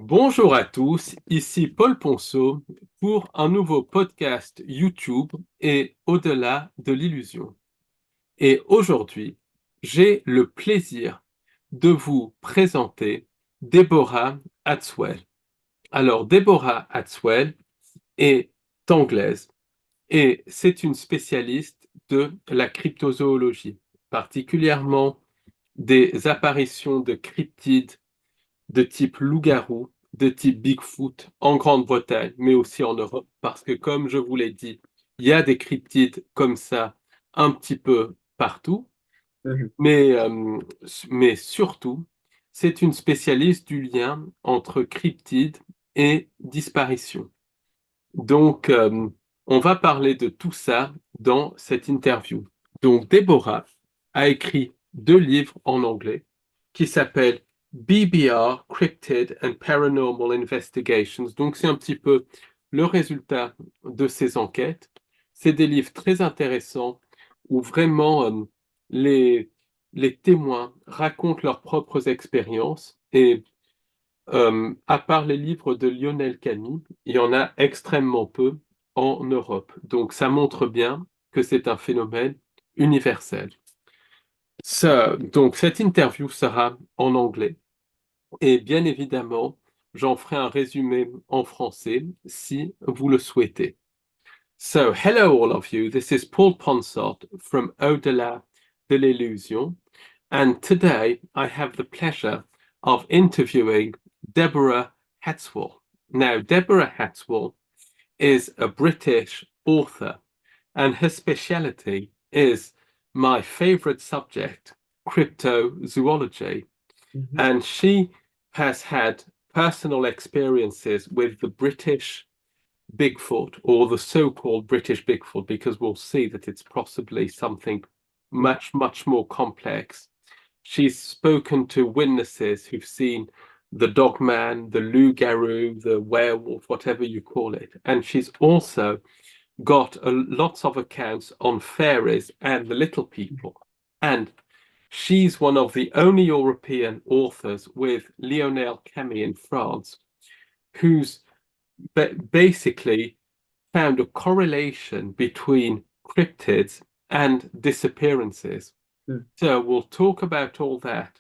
Bonjour à tous, ici Paul Ponssot pour un nouveau podcast YouTube et au-delà de l'illusion. Et aujourd'hui, j'ai le plaisir de vous présenter Deborah Hatswell. Alors, Deborah Hatswell est anglaise et c'est une spécialiste de la cryptozoologie, particulièrement des apparitions de cryptides de type loup-garou, de type Bigfoot en Grande-Bretagne, mais aussi en Europe, parce que comme je vous l'ai dit, il y a des cryptides comme ça un petit peu partout, Mhm. mais, mais surtout, c'est une spécialiste du lien entre cryptides et disparition. Donc, on va parler de tout ça dans cette interview. Donc, Deborah a écrit deux livres en anglais qui s'appellent BBR, Cryptid and Paranormal Investigations. Donc, c'est un petit peu le résultat de ces enquêtes. C'est des livres très intéressants où vraiment les, les témoins racontent leurs propres expériences et à part les livres de Lionel Camille, il y en a extrêmement peu en Europe. Donc ça montre bien que c'est un phénomène universel. Donc cette interview sera en anglais et bien évidemment, j'en ferai un résumé en français si vous le souhaitez. So, hello all of you. This is Paul Ponssot from Au-delà de l'illusion. And today I have the pleasure of interviewing Deborah Hatswell. Now, Deborah Hatswell is a British author, and her speciality is my favorite subject, cryptozoology. Mhm. And she has had personal experiences with the British Bigfoot, or the so-called British Bigfoot, because we'll see that it's possibly something much, much more complex. She's spoken to witnesses who've seen the dogman, the loup-garou, the werewolf, whatever you call it. And she's also got lots of accounts on fairies and the little people. And she's one of the only European authors with Lionel Camille in France who's basically found a correlation between cryptids and disappearances. Mm. So we'll talk about all that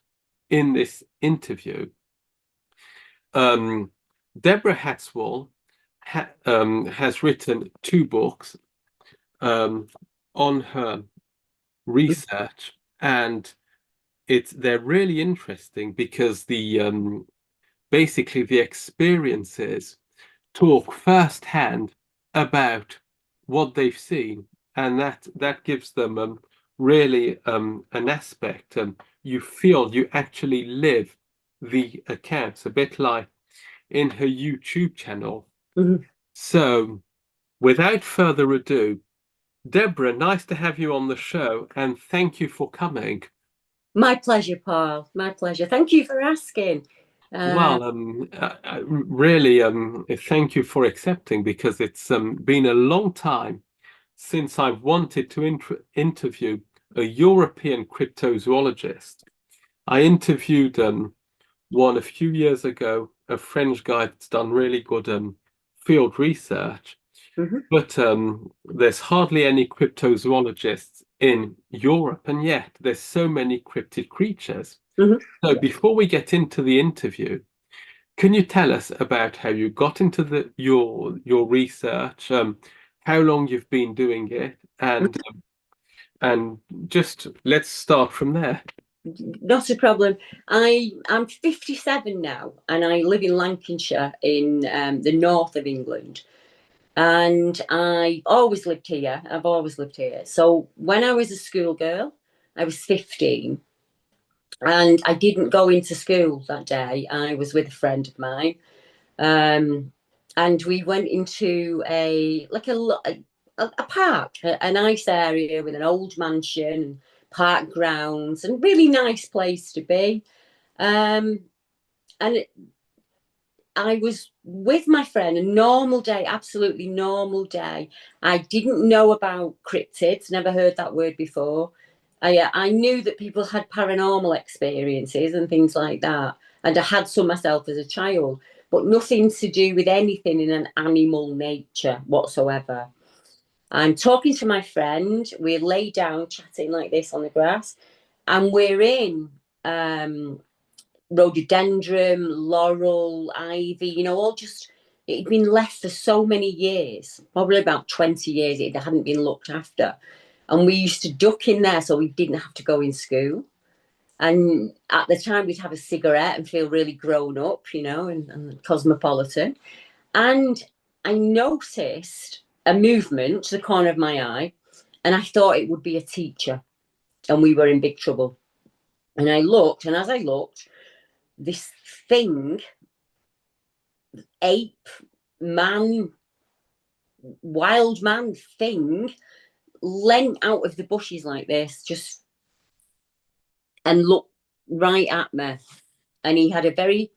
in this interview. Um, Deborah Hatswell has written two books um, on her research, and they're really interesting because basically the experiences talk firsthand about what they've seen, and that gives them really an aspect. You feel you actually live the accounts, a bit like in her YouTube channel. Mhm. So, without further ado, Deborah, nice to have you on the show, and thank you for coming. My pleasure, Paul. My pleasure. Thank you for asking. Well, really, thank you for accepting because it's been a long time since I've wanted to interview a European cryptozoologist. I interviewed one a few years ago, a French guy that's done really good field research, Mhm. but there's hardly any cryptozoologists in Europe, and yet there's so many cryptid creatures. Mhm. So before we get into the interview, can you tell us about how you got into your research, how long you've been doing it, and just let's start from there. Not a problem. I'm 57 now, and I live in Lancashire in the north of England. And I always lived here. I've always lived here. So when I was a schoolgirl, I was 15, and I didn't go into school that day. I was with a friend of mine. Um, and we went into a park, a nice area with an old mansion, park grounds, and really nice place to be. Um, and I was with my friend, a normal day, absolutely normal day. I didn't know about cryptids, never heard that word before. I knew that people had paranormal experiences and things like that, and I had some myself as a child. but nothing to do with anything in an animal nature whatsoever. I'm talking to my friend. We're laid down chatting like this on the grass, and we're in rhododendron, laurel, ivy, you know, all just, it'd been left for so many years, probably about 20 years. It hadn't been looked after. And we used to duck in there so we didn't have to go in school. And at the time, we'd have a cigarette and feel really grown up, you know, and cosmopolitan. And I noticed a movement to the corner of my eye, and I thought it would be a teacher, and we were in big trouble. And I looked, and as I looked, this thing, ape, man, wild man thing, leant out of the bushes like this, just, and looked right at me. And he had a very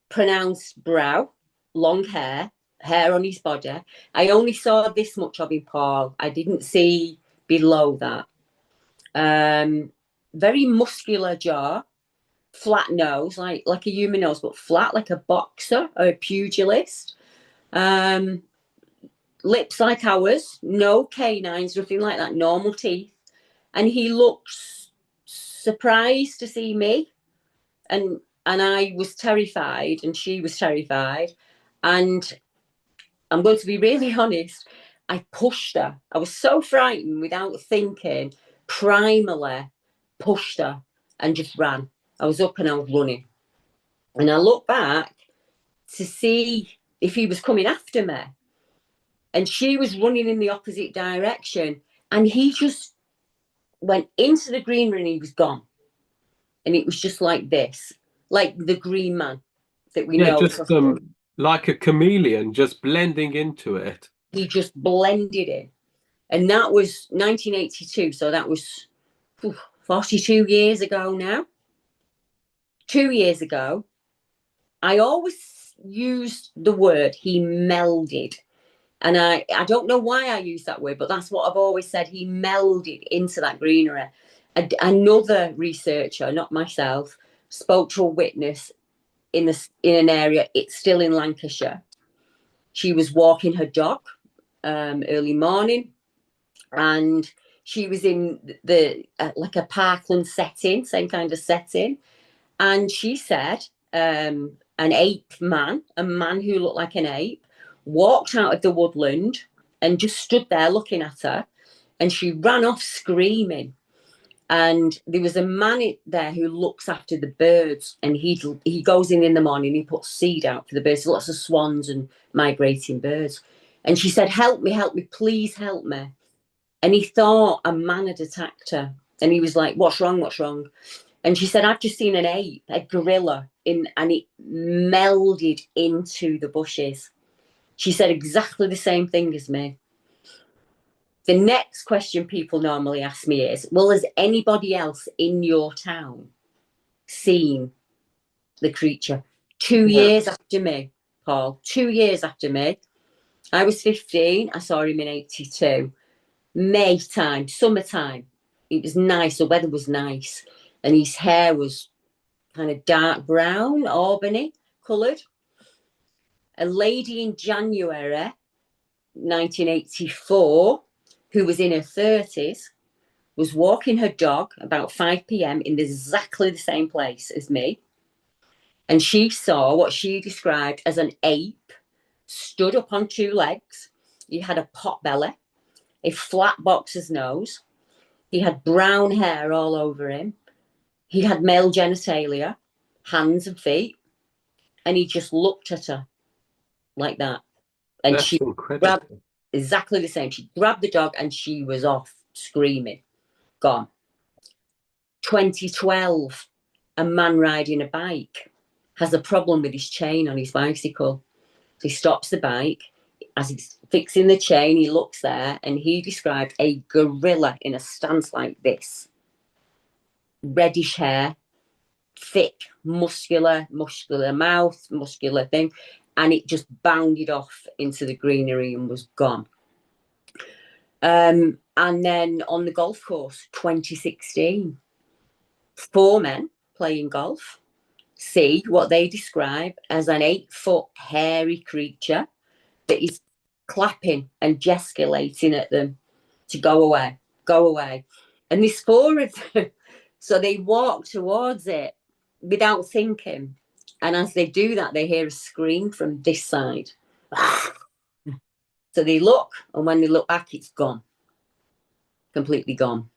pronounced brow, long hair on his body. I only saw this much of him, Paul. I didn't see below that. Very muscular jaw, flat nose, like a human nose, but flat, like a boxer or a pugilist. Lips like ours, no canines, nothing like that, normal teeth. And he looks surprised to see me. And I was terrified, and she was terrified. And I'm going to be really honest, I pushed her. I was so frightened without thinking, primally pushed her and just ran. I was up and I was running. And I looked back to see if he was coming after me. And she was running in the opposite direction. And he just went into the greenery and he was gone. And it was just like this, like the green man that we know. Just like a chameleon, just blending into it. He just blended in. And that was 1982. So that was 42 years ago now. 2 years ago, I always used the word he melded. And I don't know why I use that word, but that's what I've always said. He melded into that greenery. Another researcher, not myself, spoke to a witness in an area. It's still in Lancashire. She was walking her dog early morning, and she was in the like a parkland setting, same kind of setting. And she said an ape man, a man who looked like an ape, walked out of the woodland and just stood there looking at her, and she ran off screaming. And there was a man there who looks after the birds, and he goes in the morning, he puts seed out for the birds, lots of swans and migrating birds. And she said, help me, please help me. And he thought a man had attacked her, and he was like, what's wrong? And she said, I've just seen an ape, a gorilla, and it melded into the bushes. She said exactly the same thing as me. The next question people normally ask me is, well, has anybody else in your town seen the creature? 2 years after me, Paul, 2 years after me. I was 15. I saw him in 82. May time, summertime. It was nice. The weather was nice. And his hair was kind of dark brown, auburny coloured. A lady in January 1984, who was in her 30s, was walking her dog about 5 p.m. in exactly the same place as me. And she saw what she described as an ape stood up on 2 legs. He had a pot belly, a flat boxer's nose. He had brown hair all over him. He had male genitalia, hands and feet. And he just looked at her like that. And That's she incredible. grabbed exactly the same. She grabbed the dog and she was off screaming, gone. 2012, a man riding a bike has a problem with his chain on his bicycle. So he stops the bike. As he's fixing the chain, he looks there, and he described a gorilla in a stance like this. Reddish hair, thick, muscular mouth, muscular thing. And it just bounded off into the greenery and was gone. And then on the golf course, 2016, 4 men playing golf. see what they describe as an 8-foot hairy creature that is clapping and gesticulating at them to go away, go away. And there's 4 of them. So they walk towards it without thinking. And as they do that, they hear a scream from this side. So they look, and when they look back, it's gone. Completely gone.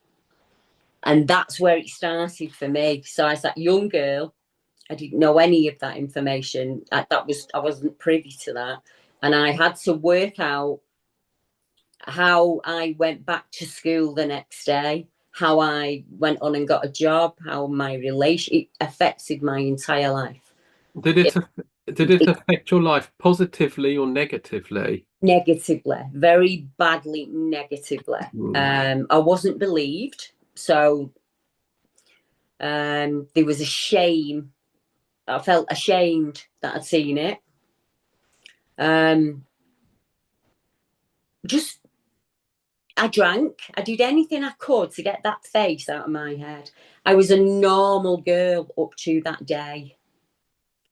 And that's where it started for me. So as that young girl, I didn't know any of that information. I wasn't privy to that. And I had to work out how I went back to school the next day, how I went on and got a job, how my it affected my entire life. Did it affect your life positively or negatively? Negatively, very badly negatively. I wasn't believed. So there was a shame. I felt ashamed that I'd seen it. I drank. I did anything I could to get that face out of my head. I was a normal girl up to that day.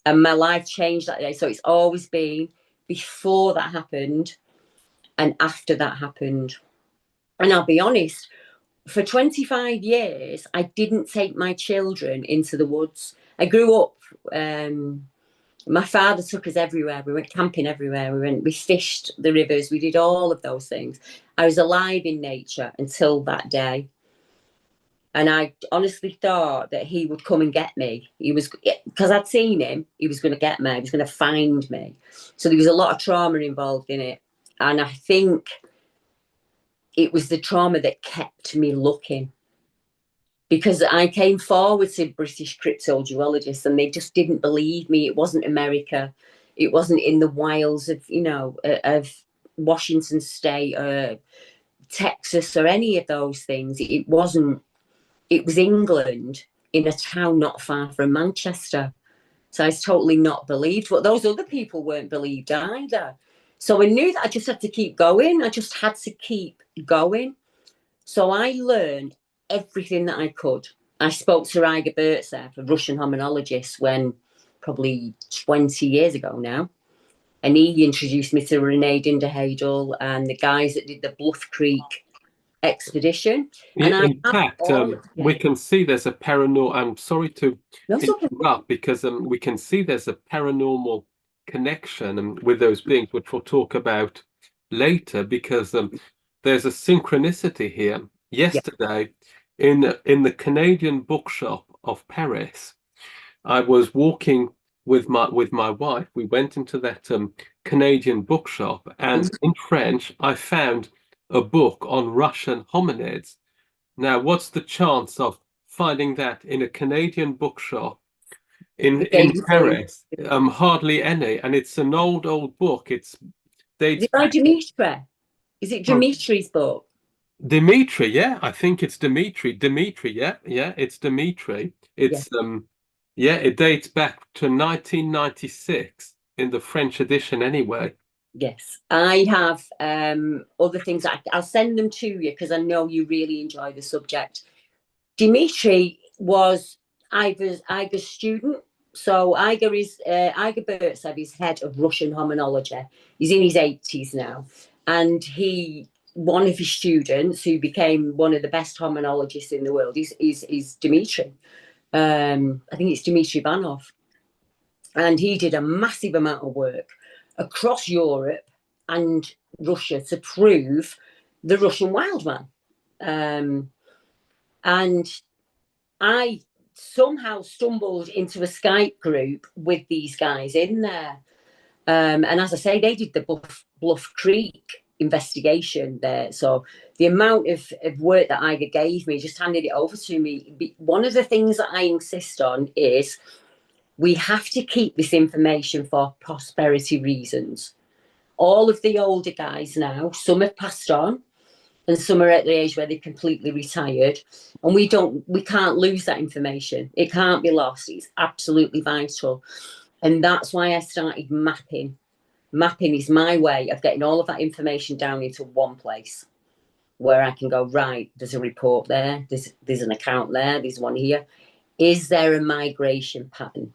And my life changed that day. So it's always been before that happened and after that happened. And I'll be honest, for 25 years, I didn't take my children into the woods. I grew up, my father took us everywhere. We went camping everywhere. We fished the rivers. We did all of those things. I was alive in nature until that day. And I honestly thought that he would come and get me. He was, because I'd seen him, he was going to get me. He was going to find me. So there was a lot of trauma involved in it. And I think it was the trauma that kept me looking. Because I came forward to British cryptozoologists and they just didn't believe me. It wasn't America. It wasn't in the wilds of, of Washington State or Texas or any of those things. It wasn't. It was England in a town not far from Manchester. So I was totally not believed. But those other people weren't believed either. So I knew that I just had to keep going. I just had to keep going. So I learned everything that I could. I spoke to Ryger Burtsev, a Russian hominologist, when probably 20 years ago now. And he introduced me to Renee Dinderhadel and the guys that did the Bluff Creek expedition. And in fact, we can see there's a paranormal. I'm sorry to interrupt because we can see there's a paranormal connection with those beings, which we'll talk about later, because there's a synchronicity here. Yesterday, in the Canadian bookshop of Paris, I was walking with my wife. We went into that Canadian bookshop, and in French, I found a book on Russian hominids. Now, what's the chance of finding that in a Canadian bookshop in Paris? Hardly any, and it's an old book. Is it by Dimitri? Is it Dimitri's book? Dimitri, yeah, I think it's Dimitri. Dimitri, yeah, it's Dimitri. It's it dates back to 1996 in the French edition, anyway. Yes, I have other things. I'll send them to you because I know you really enjoy the subject. Dimitri was Iger's student. So Iger Burtsev is head of Russian hominology. He's in his 80s now. And one of his students who became one of the best hominologists in the world is Dimitri. I think it's Dmitry Ivanov. And he did a massive amount of work across Europe and Russia to prove the Russian wild man. And I somehow stumbled into a Skype group with these guys in there. And as I say, they did the Bluff Creek investigation there. So the amount of work that Iger gave me, just handed it over to me. One of the things that I insist on is we have to keep this information for prosperity reasons. All of the older guys now, some have passed on and some are at the age where they're completely retired. And we can't lose that information. It can't be lost. It's absolutely vital. And that's why I started mapping. Mapping is my way of getting all of that information down into one place where I can go, right, there's a report there, there's an account there, there's one here. Is there a migration pattern?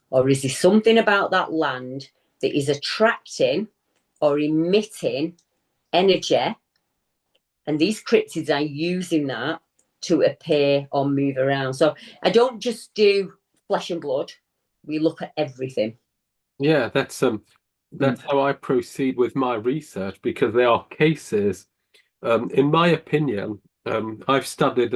Or is there something about that land that is attracting or emitting energy? And these cryptids are using that to appear or move around. So I don't just do flesh and blood. We look at everything. Yeah, that's how I proceed with my research, because there are cases, in my opinion, I've studied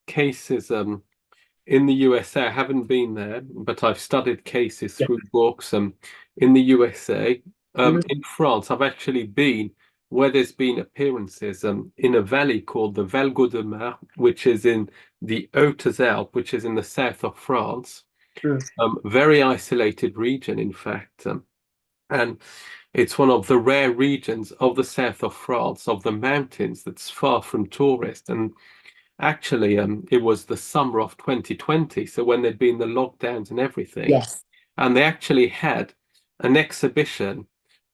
cases in the USA. I haven't been there, but I've studied cases Yeah. through books in the USA. Mhm. In France, I've actually been where there's been appearances in a valley called the Val de Mar, which is in the Hautes-Alpes, which is in the south of France. Mm. Very isolated region, in fact. And it's one of the rare regions of the south of France, of the mountains, that's far from tourists. And actually, it was the summer of 2020, so when there'd been the lockdowns and everything, Yes. and they actually had an exhibition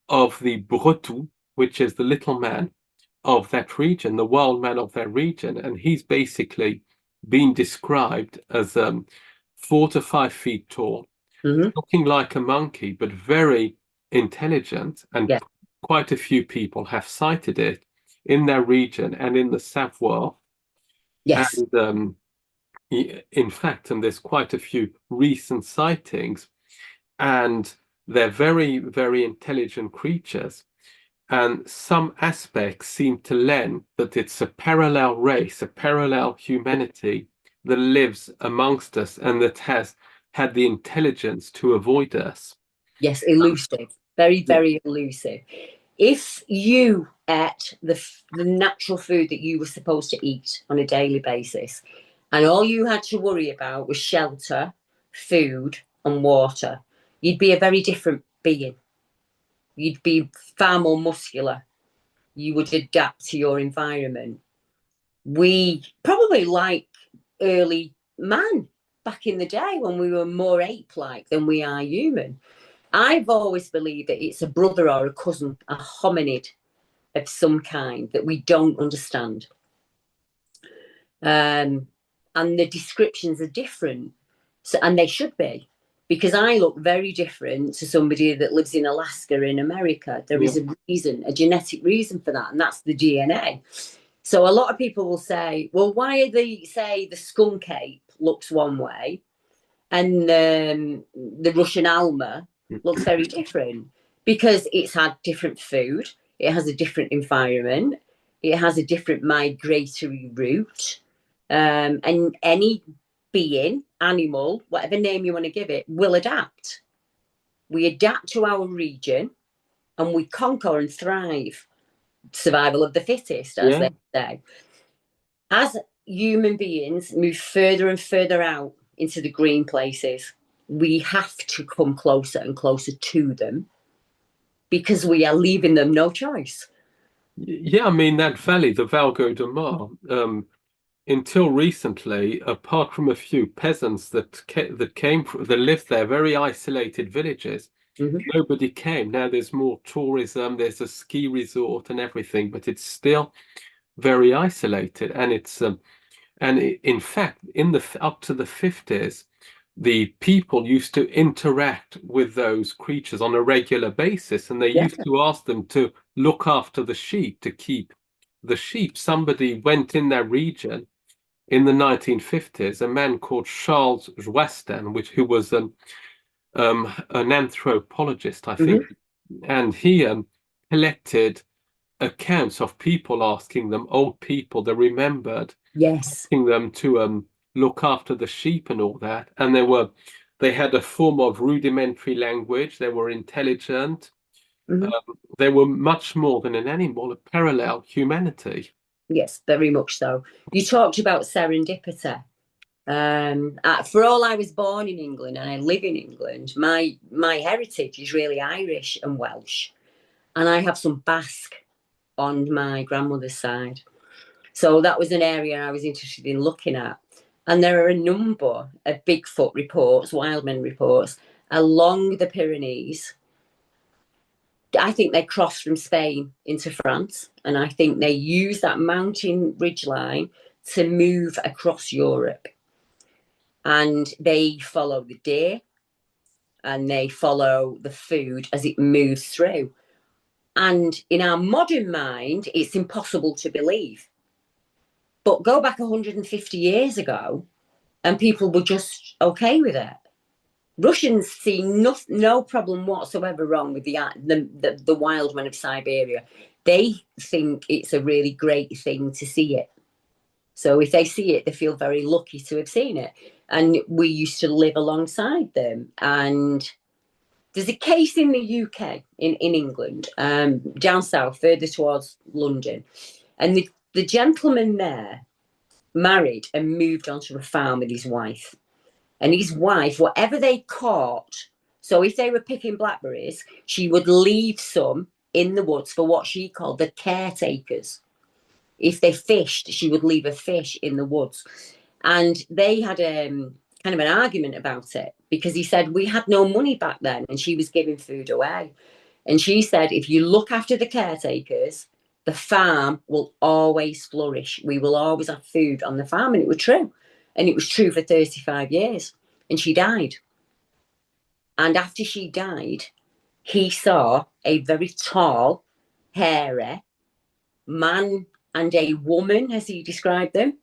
of the Breton, which is the little man of that region, the wild man of that region, and he's basically been described as 4 to 5 feet tall, Mm-hmm. looking like a monkey, but very intelligent, and Yeah. quite a few people have cited it in their region and in the Savoie. Yes. And in fact, and there's quite a few recent sightings, and they're very, very intelligent creatures. And some aspects seem to lend that it's a parallel race, a parallel humanity that lives amongst us and that has had the intelligence to avoid us. Yes. Elusive. Very, Yeah. very elusive. If you ate the natural food that you were supposed to eat on a daily basis, and all you had to worry about was shelter, food, and water, you'd be a very different being. You'd be far more muscular. You would adapt to your environment. We probably like early man back in the day when we were more ape-like than we are human. I've always believed that it's a brother or a cousin, a hominid of some kind that we don't understand. And the descriptions are different. So, and they should be, because I look very different to somebody that lives in Alaska in America. There Yeah. is a reason, a genetic reason for that, and that's the DNA. So a lot of people will say, well, why are they say the skunk ape looks one way and the Russian Alma looks very different? Because it's had different food, it has a different environment, it has a different migratory route, and any being, animal, whatever name you want to give it, will adapt. We adapt to our region and we conquer and thrive. Survival of the fittest, as Yeah. they say. As human beings move further and further out into the green places, we have to come closer and closer to them because we are leaving them no choice. Yeah, I mean, that valley, the Valgo de Mar, until recently, apart from a few peasants that lived there, very isolated villages, Mm-hmm. nobody came. Now there's more tourism, there's a ski resort and everything, but it's still very isolated. And in fact, up to the 50s, the people used to interact with those creatures on a regular basis, and they Yeah. used to ask them to look after the sheep, to keep the sheep. Somebody went in their region in the 1950s, a man called Charles Joastin, who was an anthropologist, I think, Mm-hmm. and he collected accounts of people asking them, old people that remembered, Yes. asking them to look after the sheep and all that. And they had a form of rudimentary language. They were intelligent. Mm-hmm. They were much more than an animal, a parallel humanity. Yes, very much so. You talked about serendipity. For all I was born in England and I live in England, my heritage is really Irish and Welsh, and I have some Basque on my grandmother's side. So that was an area I was interested in looking at. And there are a number of Bigfoot reports, wildman reports along the Pyrenees. I think they crossed from Spain into France, and I think they use that mountain ridgeline to move across Europe. And they follow the deer, and they follow the food as it moves through. And in our modern mind, it's impossible to believe. But go back 150 years ago, and people were just okay with it. Russians see no problem whatsoever wrong with the wild men of Siberia. They think it's a really great thing to see it. So if they see it, they feel very lucky to have seen it. And we used to live alongside them. And there's a case in the UK, in England, down south, further towards London. And the gentleman there married and moved onto a farm with his wife. And his wife, whatever they caught, so if they were picking blackberries, she would leave some in the woods for what she called the caretakers. If they fished, she would leave a fish in the woods. And they had kind of an argument about it, because he said, we had no money back then, and she was giving food away. And she said, if you look after the caretakers, the farm will always flourish. We will always have food on the farm. And it was true. And it was true for 35 years. And she died. And after she died, he saw a very tall, hairy man and a woman, as he described them,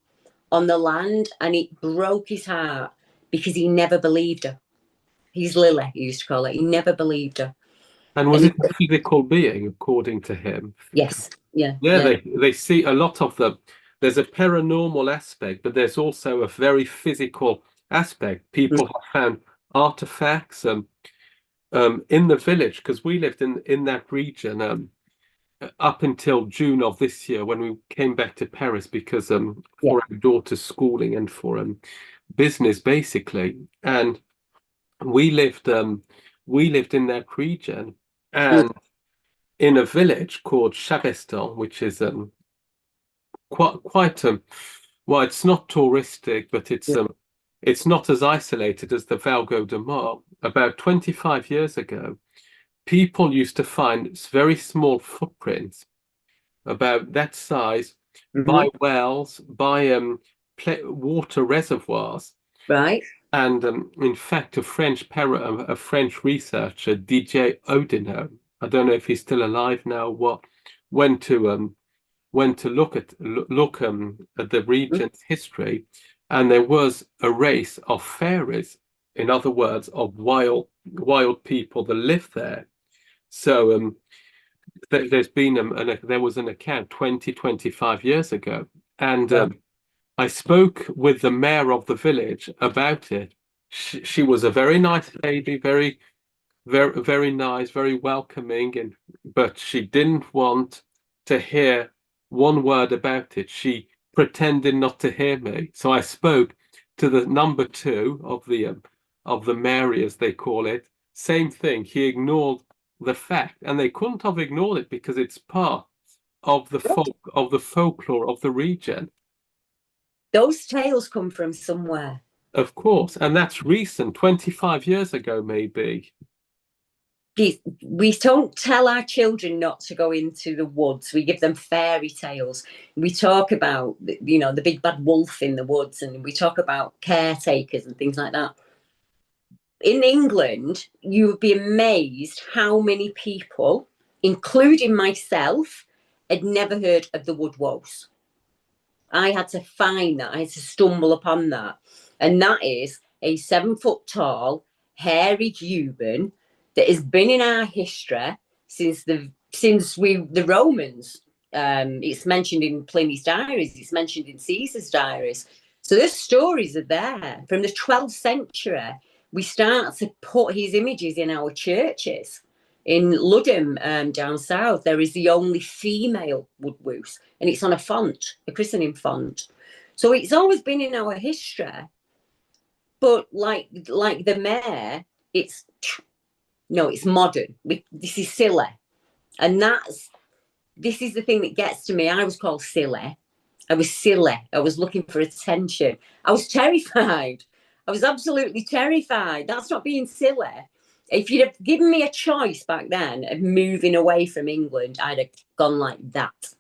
on the land. And it broke his heart because he never believed her. He's Lily, he used to call her. He never believed her. And was it a physical being, according to him? Yes. Yeah. They see a lot of there's a paranormal aspect, but there's also a very physical aspect. People have found artifacts in the village, because we lived in that region up until June of this year, when we came back to Paris because for our daughter's schooling and for business, basically. And we lived in that region, and in a village called Chavestan, which is quite well, it's not touristic, but it's not as isolated as the Valgo de Mar. About 25 years ago, people used to find very small footprints about that size by wells, by water reservoirs. Right. And in fact, a French researcher, DJ Oudinot, I don't know if he's still alive now, went to look at the region's history, and there was a race of fairies, in other words, of wild people that lived there. So there's been there was an account 25 years ago, and I spoke with the mayor of the village about it. She was a very nice lady, very, very, very nice, very welcoming, but she didn't want to hear one word about it. She pretended not to hear me. So I spoke to the number 2 of the mayor, as they call it. Same thing. He ignored the fact, and they couldn't have ignored it because it's part of the folklore of the region. Those tales come from somewhere. Of course, and that's recent, 25 years ago, maybe. We don't tell our children not to go into the woods. We give them fairy tales. We talk about, the big bad wolf in the woods, and we talk about caretakers and things like that. In England, you would be amazed how many people, including myself, had never heard of the woodwose. I had to find that. I had to stumble upon that. And that is a 7 foot tall, hairy human that has been in our history since the Romans. It's mentioned in Pliny's diaries. It's mentioned in Caesar's diaries. So those stories are there. From the 12th century, we start to put his images in our churches. In Ludham, down south, there is the only female woodwose, and it's on a christening font. So it's always been in our history. But like the mayor, it's modern. This is silly. And this is the thing that gets to me. I was called silly. I was silly. I was looking for attention. I was terrified. I was absolutely terrified. That's not being silly. If you'd have given me a choice back then of moving away from England, I'd have gone like that.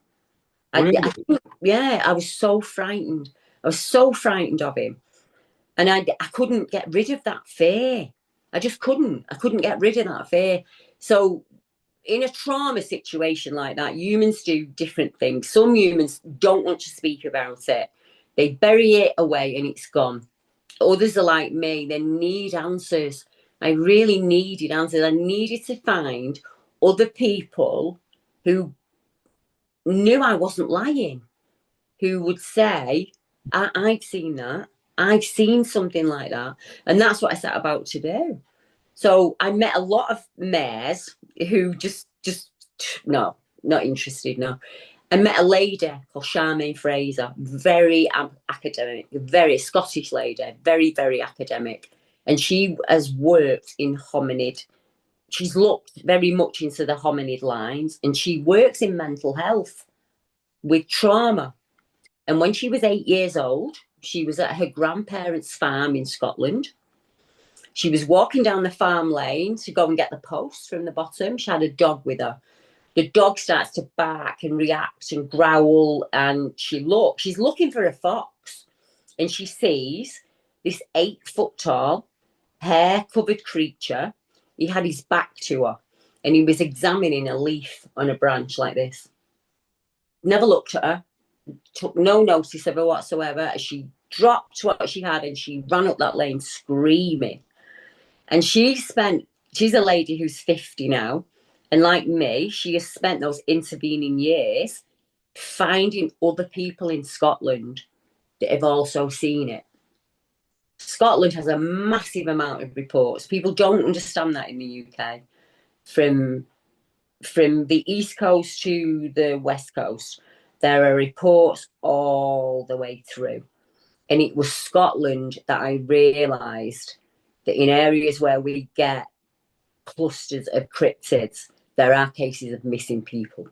Really? I was so frightened. I was so frightened of him. And I couldn't get rid of that fear. I just couldn't. I couldn't get rid of that fear. So in a trauma situation like that, humans do different things. Some humans don't want to speak about it. They bury it away and it's gone. Others are like me. They need answers. I really needed answers. I needed to find other people who knew I wasn't lying, who would say, I've seen that. I've seen something like that. And that's what I set about to do. So I met a lot of mayors who just no, not interested, no. I met a lady called Charmaine Fraser, very academic, very Scottish lady, very, very academic. And she has worked in hominid. She's looked very much into the hominid lines, and she works in mental health with trauma. And when she was 8 years old, she was at her grandparents' farm in Scotland. She was walking down the farm lane to go and get the post from the bottom. She had a dog with her. The dog starts to bark and react and growl, and she's looking for a fox, and she sees this 8 foot tall, hair covered creature. He had his back to her, and he was examining a leaf on a branch like this. Never looked at her, took no notice of her whatsoever. She dropped what she had and she ran up that lane screaming. And she's a lady who's 50 now. And like me, she has spent those intervening years finding other people in Scotland that have also seen it. Scotland has a massive amount of reports. People don't understand that in the UK. From the East Coast to the West Coast, there are reports all the way through. And it was Scotland that I realised that in areas where we get clusters of cryptids, there are cases of missing people.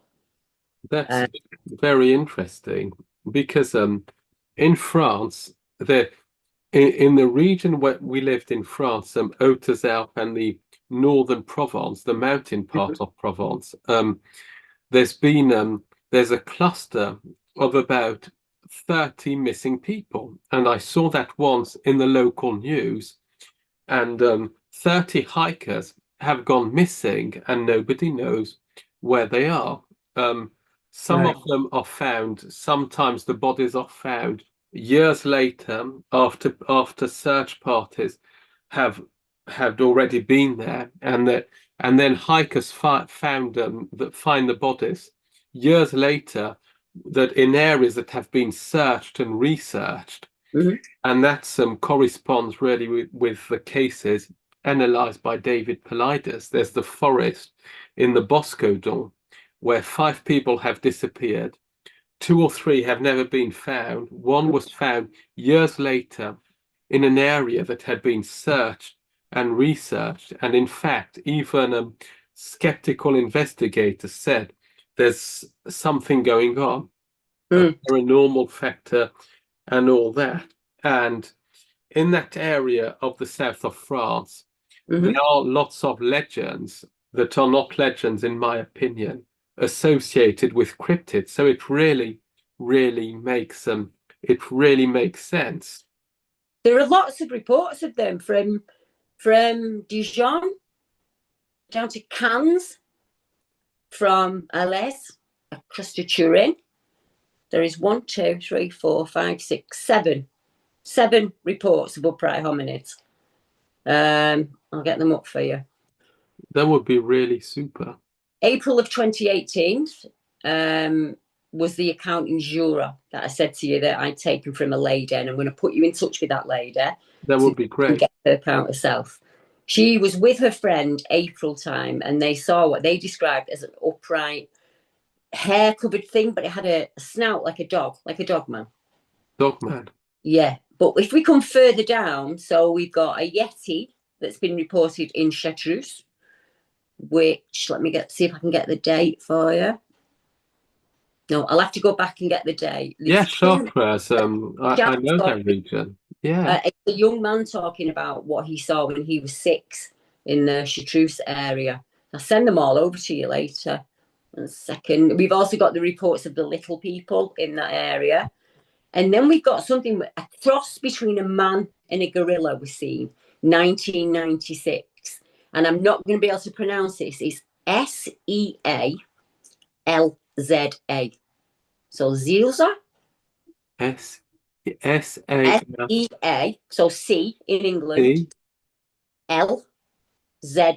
That's very interesting because in France, in the region where we lived in France, Hautes-Alpes and the northern Provence, the mountain part of Provence, there's a cluster of about 30 missing people, and I saw that once in the local news, and 30 hikers have gone missing, and nobody knows where they are. Some of them are found. Sometimes the bodies are found years later, after search parties have already been there, and then hikers find the bodies years later, that in areas that have been searched and researched, and that corresponds really with the cases analysed by David Paulides. There's the forest in the Boscodon where 5 people have disappeared. 2 or 3 have never been found. One was found years later in an area that had been searched and researched. And in fact, even skeptical investigators said there's something going on, a paranormal factor and all that. And in that area of the south of France, there are lots of legends that are not legends, in my opinion, associated with cryptids. So it really makes sense. There are lots of reports of them from Dijon down to Cannes, from Alès across to Turin. There is 1, 2, 3, 4, 5, 6, 7 reports of upright hominids. I'll get them up for you. That would be really super. April of 2018 was the account in Jura that I said to you that I'd taken from a lady, and I'm going to put you in touch with that lady. That would be great. Get her account herself. She was with her friend April time, and they saw what they described as an upright, hair-covered thing, but it had a snout like a dog man. Dogman. Yeah, but if we come further down, so we've got a Yeti that's been reported in Chartreuse, which, let me see if I can get the date for you. No, I'll have to go back and get the date. Yeah, Chartreuse. I know that region. Yeah. It's a young man talking about what he saw when he was 6 in the Chartreuse area. I'll send them all over to you later. 1 second. We've also got the reports of the little people in that area. And then we've got something, a cross between a man and a gorilla was seen. 1996. And I'm not going to be able to pronounce this. It's Sealza. So Zielza? S-A-L-C. S-E-A. So C in England. L-Z-A.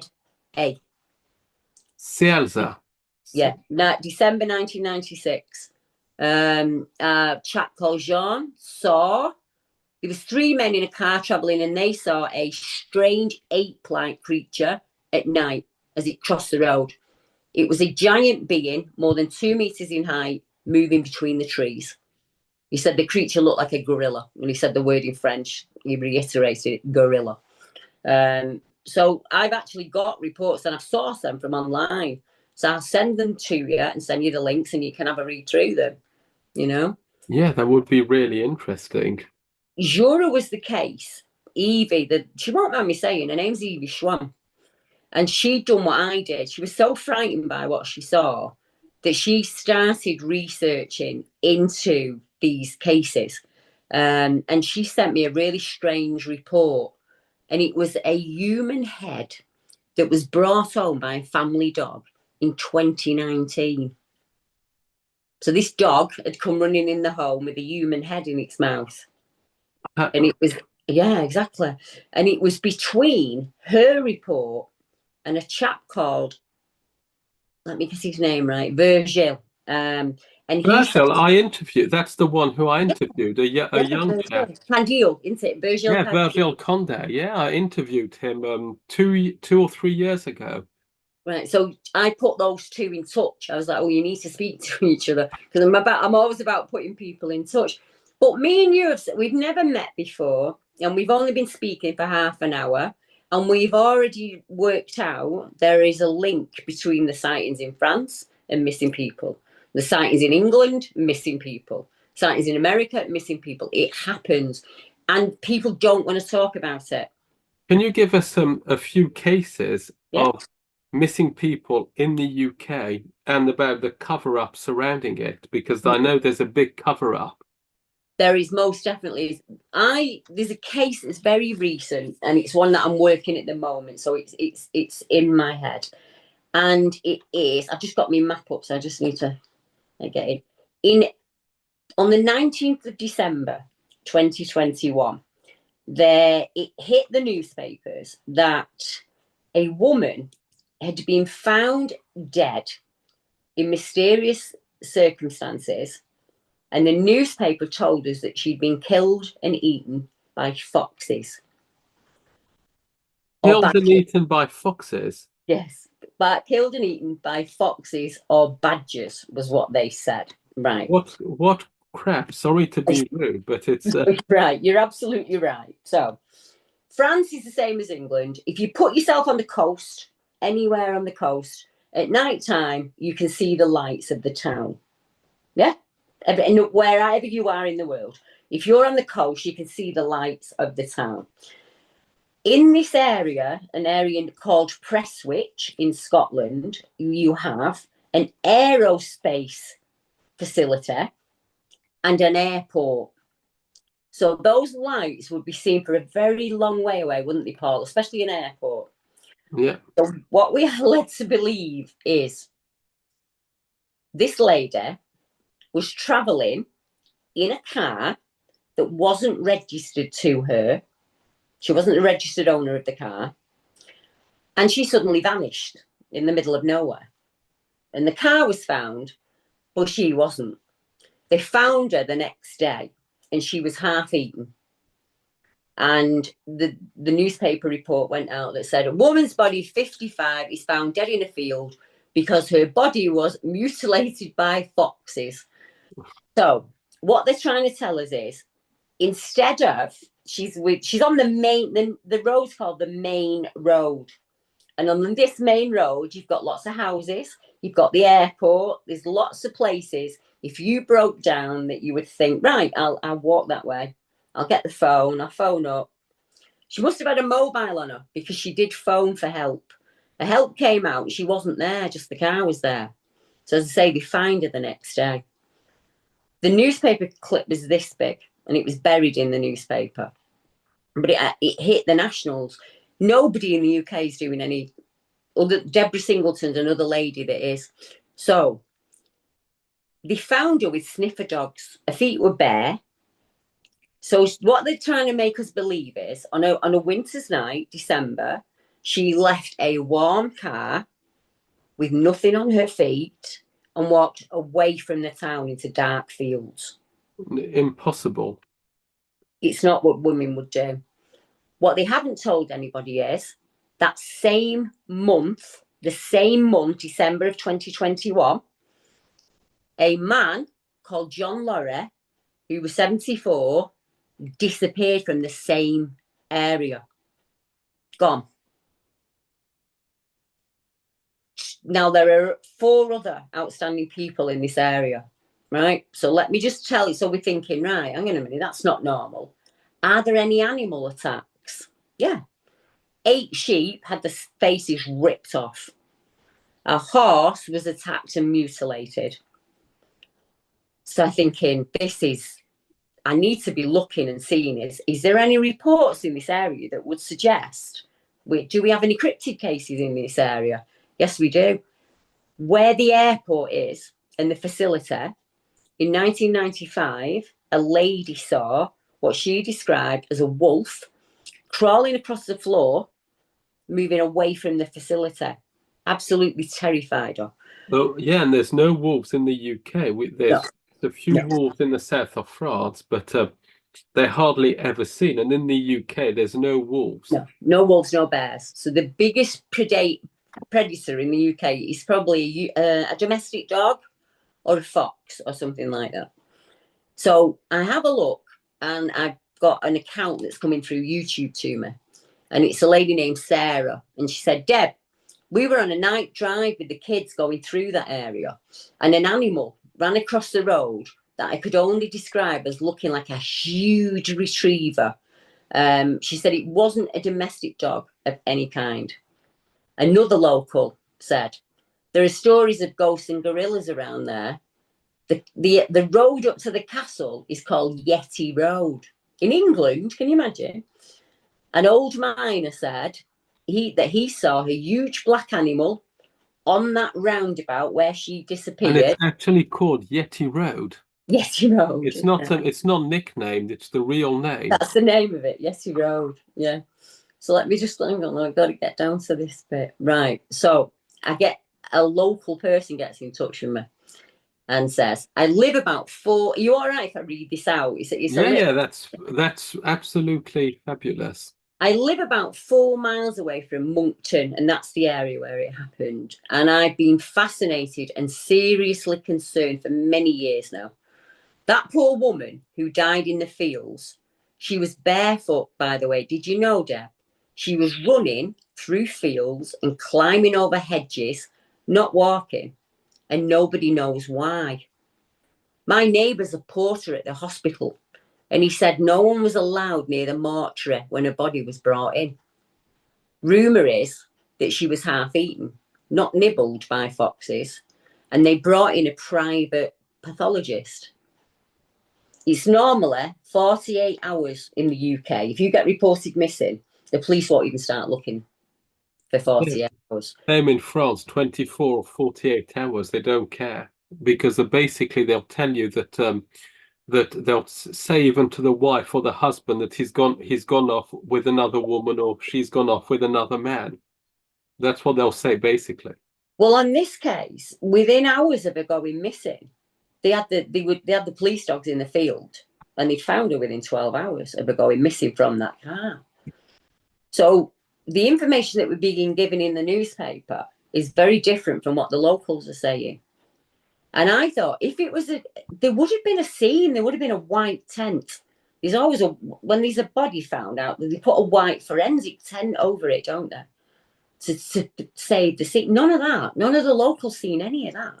Cielza. Yeah. December 1996. A chap called Jean saw. There was 3 men in a car travelling and they saw a strange ape-like creature at night as it crossed the road. It was a giant being, more than 2 meters in height, moving between the trees. He said the creature looked like a gorilla. When he said the word in French, he reiterated it, gorilla. So I've actually got reports and I've sourced them from online. So I'll send them to you and send you the links and you can have a read through them, you know? Yeah, that would be really interesting. Jura was the case. Evie, she won't mind me saying, her name's Evie Schwamm. And she'd done what I did. She was so frightened by what she saw that she started researching into these cases. And she sent me a really strange report. And it was a human head that was brought home by a family dog in 2019. So this dog had come running in the home with a human head in its mouth. And it was, yeah, exactly. And it was between her report and a chap called, let me get his name right, Virgil. And Virgil, I interviewed. That's the one who I interviewed, a young chap. Candile, isn't it? Virgil. Yeah, Virgil Conde. Yeah, I interviewed him 2 or 3 years ago. Right, so I put those 2 in touch. I was like, "Oh, you need to speak to each other," because I'm always about putting people in touch. But me and you, we've never met before, and we've only been speaking for half an hour, and we've already worked out there is a link between the sightings in France and missing people, the sightings in England, missing people, sightings in America, missing people. It happens, and people don't want to talk about it. Can you give us a few cases Yeah. of missing people in the UK and about the cover-up surrounding it? Because I know there's a big cover-up. There is most definitely. There's a case that's very recent, and it's one that I'm working at the moment, so it's in my head, and it is. I've just got my map up, so I just need to get it. On the 19th of December, 2021, it hit the newspapers that a woman had been found dead in mysterious circumstances. And the newspaper told us that she'd been killed and eaten by foxes. Killed and eaten by foxes? Yes, but killed and eaten by foxes or badgers was what they said. Right. What crap? Sorry to be rude, but it's... Right, you're absolutely right. So, France is the same as England. If you put yourself on the coast, anywhere on the coast, at night time, you can see the lights of the town. Yeah? And wherever you are in the world, if you're on the coast, you can see the lights of the town. In this area, an area called Prestwich in Scotland, you have an aerospace facility and an airport. So those lights would be seen for a very long way away, wouldn't they, Paul? Especially an airport. Yeah. So what we are led to believe is this lady was travelling in a car that wasn't registered to her. She wasn't the registered owner of the car. And she suddenly vanished in the middle of nowhere. And the car was found, but she wasn't. They found her the next day, and she was half eaten. And the newspaper report went out that said a woman's body, 55, is found dead in a field because her body was mutilated by foxes. So what they're trying to tell us is, instead of she's on the road's called the main road, and on this main road you've got lots of houses, you've got the airport, there's lots of places. If you broke down, that you would think, right, I'll walk that way, I'll get the phone, I'll phone up. She must have had a mobile on her because she did phone for help. The help came out, she wasn't there, just the car was there. So as I say, they find her the next day. The newspaper clip was this big, and it was buried in the newspaper. but it hit the nationals. Nobody in the UK is doing any. Deborah Singleton's another lady that is. So they found her with sniffer dogs. Her feet were bare. So what they're trying to make us believe is on a winter's night, December, she left a warm car with nothing on her feet and walked away from the town into dark fields. Impossible. It's not what women would do. What they haven't told anybody is that same month, December of 2021, a man called John Lorry, who was 74, disappeared from the same area. Gone. Now, there are 4 other outstanding people in this area, right? So let me just tell you. So we're thinking, right, hang on a minute, that's not normal. Are there any animal attacks? Yeah. 8 sheep had the faces ripped off. A horse was attacked and mutilated. So I'm thinking, I need to be looking and seeing is there any reports in this area that would suggest, do we have any cryptid cases in this area? Yes, we do. Where the airport is and the facility, in 1995, a lady saw what she described as a wolf crawling across the floor, moving away from the facility. Absolutely terrified her. Oh, yeah, and there's no wolves in the UK. There's a few No. wolves in the south of France, but they're hardly ever seen. And in the UK, there's no wolves. No wolves, no bears. So the biggest predator in the UK is probably a domestic dog or a fox or something like that. So I have a look, and I've got an account that's coming through YouTube to me, and it's a lady named Sarah, and she said, Deb, we were on a night drive with the kids going through that area, and an animal ran across the road that I could only describe as looking like a huge retriever. She said it wasn't a domestic dog of any kind. Another local said, there are stories of ghosts and gorillas around there. The road up to the castle is called Yeti Road. In England, can you imagine? An old miner said that he saw a huge black animal on that roundabout where she disappeared. And it's actually called Yeti Road. Yeti Road. It's not nicknamed, it's the real name. That's the name of it, Yeti Road. Yeah. So let me just, hang on, I've got to get down to this bit. Right. So a local person gets in touch with me and says, I live about 4. Are you all right if I read this out? Yeah, that's absolutely fabulous. I live about 4 miles away from Moncton, and that's the area where it happened. And I've been fascinated and seriously concerned for many years now. That poor woman who died in the fields, she was barefoot, by the way. Did you know, Deb? She was running through fields and climbing over hedges, not walking, and nobody knows why. My neighbour's a porter at the hospital, and he said no one was allowed near the mortuary when her body was brought in. Rumour is that she was half eaten, not nibbled by foxes, and they brought in a private pathologist. It's normally 48 hours in the UK. If you get reported missing, the police won't even start looking for 48 hours. Same in France, 24 or 48 hours. They don't care because basically they'll tell you that that they'll say even to the wife or the husband that he's gone off with another woman or she's gone off with another man. That's what they'll say basically. Well, on this case, within hours of her going missing, they had the police dogs in the field, and they'd found her within 12 hours of her going missing from that car. So the information that we're being given in the newspaper is very different from what the locals are saying. And I thought if it was there would have been a scene, there would have been a white tent. There's always when there's a body found out, they put a white forensic tent over it, don't they? To save the scene. None of that. None of the locals seen any of that.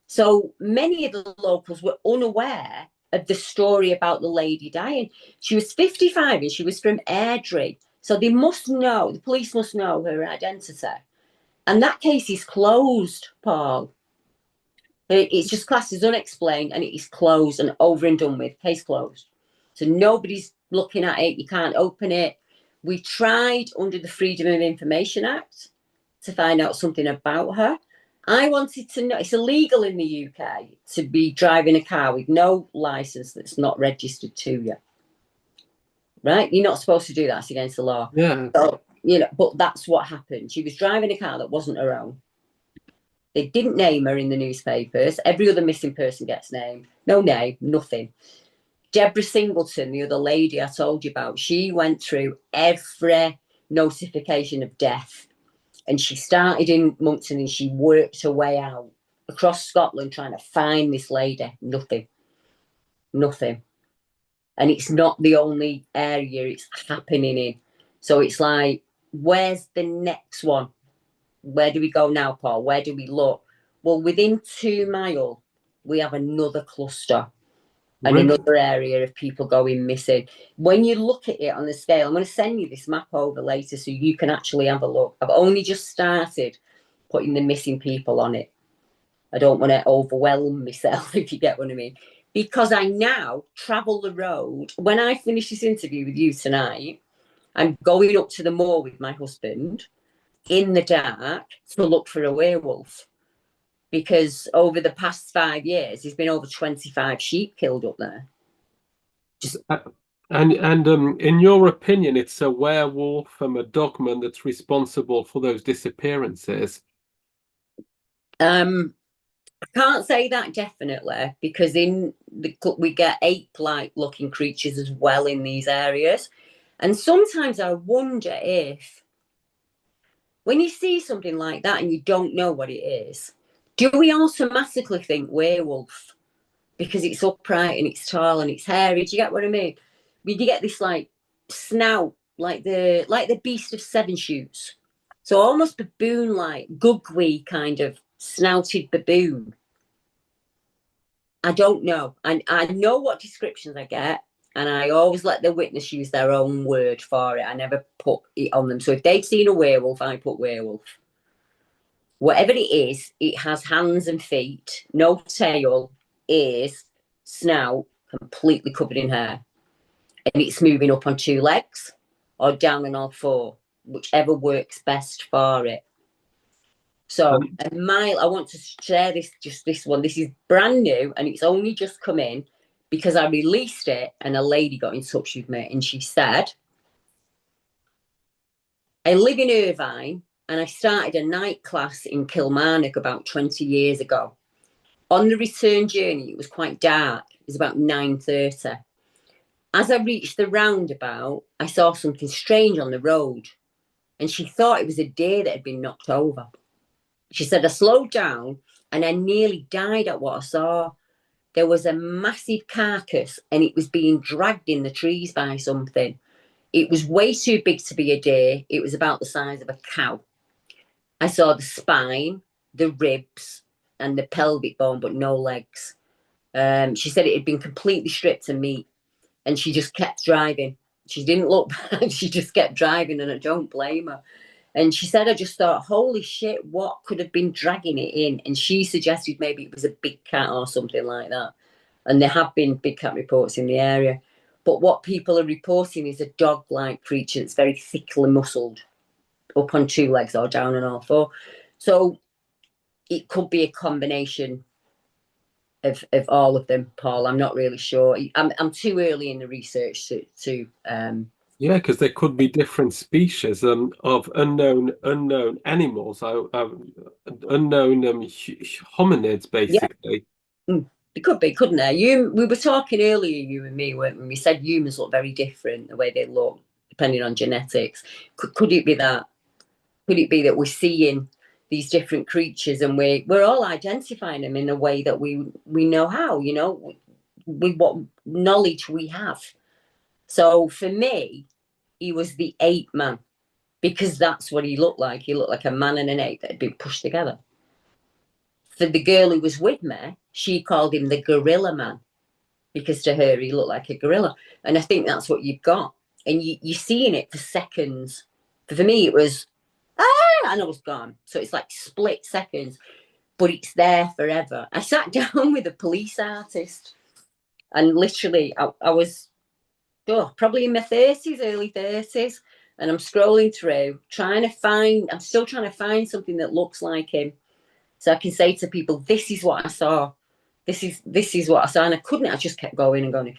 So many of the locals were unaware of the story about the lady dying. She was 55 and she was from Airdrie. So they must know, the police must know her identity. And that case is closed, Paul. It's just classed as unexplained, and it is closed and over and done with. Case closed. So nobody's looking at it. You can't open it. We tried under the Freedom of Information Act to find out something about her. I wanted to know, it's illegal in the UK to be driving a car with no license that's not registered to you. Right? You're not supposed to do that. It's against the law. Yeah. So, but that's what happened. She was driving a car that wasn't her own. They didn't name her in the newspapers. Every other missing person gets named. No name, nothing. Deborah Singleton, the other lady I told you about, she went through every notification of death. And she started in Moncton and she worked her way out across Scotland trying to find this lady. Nothing. And it's not the only area it's happening in. So it's like, where's the next one? Where do we go now, Paul? Where do we look? Well, within 2 miles, we have another cluster and another area of people going missing. When you look at it on the scale, I'm going to send you this map over later so you can actually have a look. I've only just started putting the missing people on it. I don't want to overwhelm myself, if you get what I mean. Because I now travel the road. When I finish this interview with you tonight, I'm going up to the moor with my husband in the dark to look for a werewolf. Because over the past 5 years, there's been over 25 sheep killed up there. And in your opinion, it's a werewolf and a dogman that's responsible for those disappearances? I can't say that definitely, because we get ape-like looking creatures as well in these areas. And sometimes I wonder if, when you see something like that and you don't know what it is, do we automatically think werewolf? Because it's upright and it's tall and it's hairy. Do you get what I mean? You get this like snout, like the beast of seven shoots. So almost baboon-like, gugly kind of snouted baboon. I don't know. I know what descriptions I get, and I always let the witness use their own word for it. I never put it on them. So if they've seen a werewolf, I put werewolf. Whatever it is, it has hands and feet, no tail, ears, snout, completely covered in hair. And it's moving up on 2 legs or down on all 4, whichever works best for it. So I want to share this one. This is brand new and it's only just come in because I released it and a lady got in touch with me and she said, I live in Irvine and I started a night class in Kilmarnock about 20 years ago. On the return journey, it was quite dark. It was about 9:30. As I reached the roundabout, I saw something strange on the road and she thought it was a deer that had been knocked over. She said, I slowed down and I nearly died at what I saw. There was a massive carcass and it was being dragged in the trees by something. It was way too big to be a deer. It was about the size of a cow. I saw the spine, the ribs, and the pelvic bone, but no legs. She said it had been completely stripped of meat, and she just kept driving. She didn't look back. She just kept driving, and I don't blame her. And she said, I just thought, holy shit, what could have been dragging it in? And she suggested maybe it was a big cat or something like that. And there have been big cat reports in the area. But what people are reporting is a dog-like creature that's very thickly muscled, up on 2 legs or down on all 4. So it could be a combination of all of them, Paul. I'm not really sure. I'm too early in the research to Yeah, because there could be different species of unknown animals, unknown hominids, basically. Yeah. It could be, couldn't there? We were talking earlier, you and me, weren't we? We said humans look very different the way they look, depending on genetics. Could it be that? Could it be that we're seeing these different creatures and we're all identifying them in a way that we know how, with what knowledge we have? So for me, he was the ape man because that's what he looked like. He looked like a man and an ape that had been pushed together. For the girl who was with me, she called him the gorilla man because to her he looked like a gorilla. And I think that's what you've got. And you're seeing it for seconds. For me, it was, and I was gone. So it's like split seconds, but it's there forever. I sat down with a police artist and literally I was sure, probably in my 30s, early 30s. And I'm scrolling through, I'm still trying to find something that looks like him. So I can say to people, this is what I saw. This is what I saw. And I just kept going and going.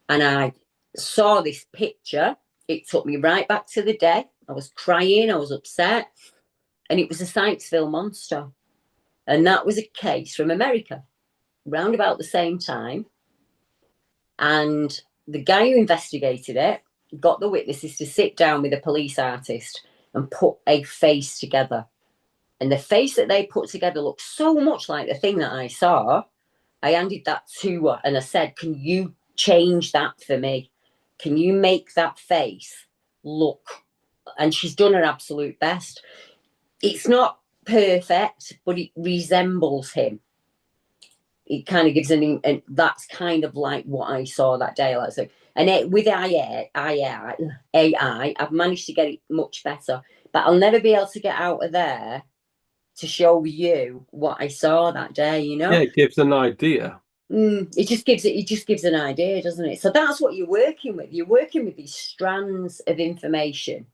And I saw this picture. It took me right back to the day. I was crying, I was upset. And it was a Sykesville monster. And that was a case from America, round about the same time. And the guy who investigated it got the witnesses to sit down with a police artist and put a face together. And the face that they put together looked so much like the thing that I saw. I handed that to her and I said, can you change that for me? Can you make that face look? And she's done her absolute best. It's not perfect, but it resembles him. It kind of gives and that's kind of like what I saw that day. Like, so, and with AI, I've managed to get it much better, but I'll never be able to get out of there to show you what I saw that day. You know, Yeah, it gives an idea. It just gives an idea, doesn't it? So that's what you're working with. You're working with these strands of information,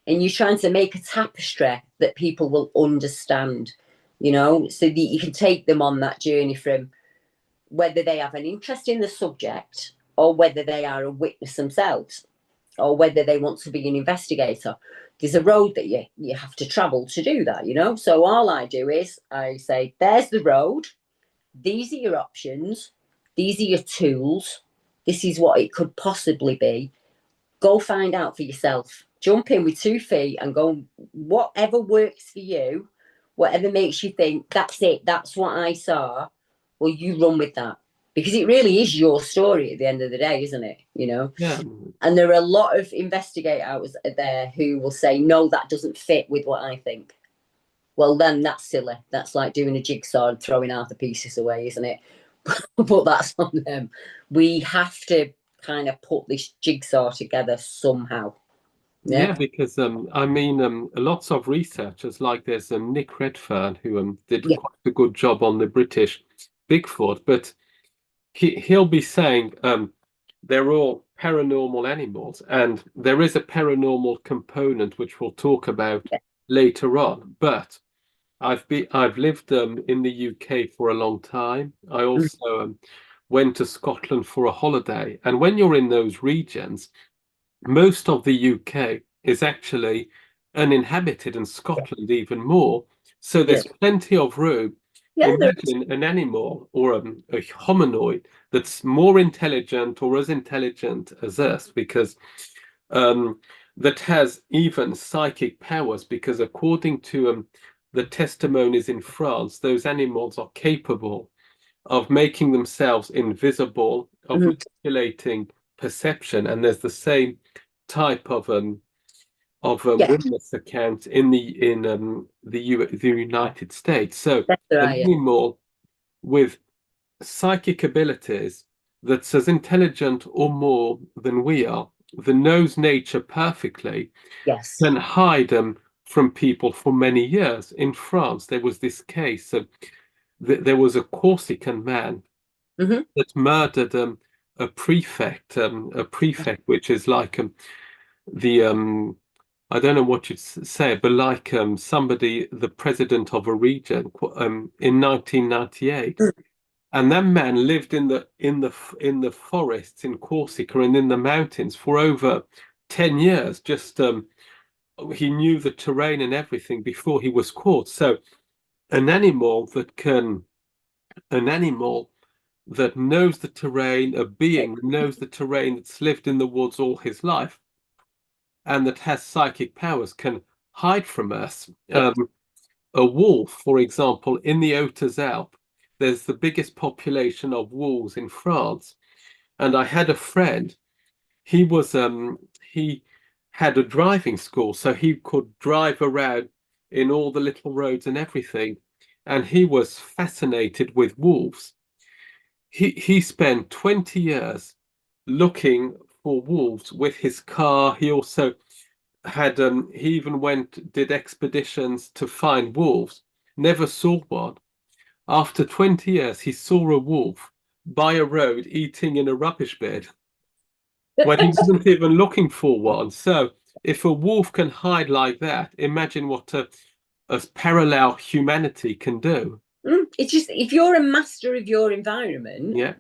and you're trying to make a tapestry that people will understand. You know, so that you can take them on that journey from whether they have an interest in the subject or whether they are a witness themselves or whether they want to be an investigator. There's a road that you have to travel to do that, you know? So all I do is I say, there's the road. These are your options. These are your tools. This is what it could possibly be. Go find out for yourself. Jump in with 2 feet and go, whatever works for you, whatever makes you think, that's it, that's what I saw, well, you run with that. Because it really is your story at the end of the day, isn't it? You know? Yeah. And there are a lot of investigators there who will say, no, that doesn't fit with what I think. Well, then that's silly. That's like doing a jigsaw and throwing half the pieces away, isn't it? But that's on them. We have to kind of put this jigsaw together somehow. Yeah, because I mean, lots of researchers, like there's Nick Redfern, who did Yeah. quite a good job on the British Bigfoot, but he'll be saying they're all paranormal animals, and there is a paranormal component which we'll talk about later on. But I've lived in the UK for a long time. I also went to Scotland for a holiday, and when you're in those regions, most of the UK is actually uninhabited, and Scotland even more. So there's plenty of room. Imagine an animal or a hominoid that's more intelligent or as intelligent as us, because that has even psychic powers, because according to the testimonies in France, those animals are capable of making themselves invisible, of manipulating perception, and there's the same type of witness account in the United States. So an animal with psychic abilities that's as intelligent or more than we are, that knows nature perfectly, can hide from people for many years. In France, there was this case of there was a Corsican man that murdered a prefect, which is like the I don't know what you'd say, but like somebody, the president of a region, in 1998. And that man lived in the forests in Corsica and in the mountains for over 10 years. Just he knew the terrain and everything before he was caught. So an animal that knows the terrain, a being that knows the terrain, that's lived in the woods all his life, and that has psychic powers, can hide from us. A wolf, for example, in the Hautes-Alpes, there's the biggest population of wolves in France. And I had a friend, he had a driving school, so he could drive around in all the little roads and everything. And he was fascinated with wolves. He spent 20 years looking for wolves with his car. He also had he even did expeditions to find wolves, never saw one. After 20 years, he saw a wolf by a road eating in a rubbish bin. when he wasn't even looking for one. So if a wolf can hide like that, imagine what a parallel humanity can do. It's just, if you're a master of your environment, Yeah.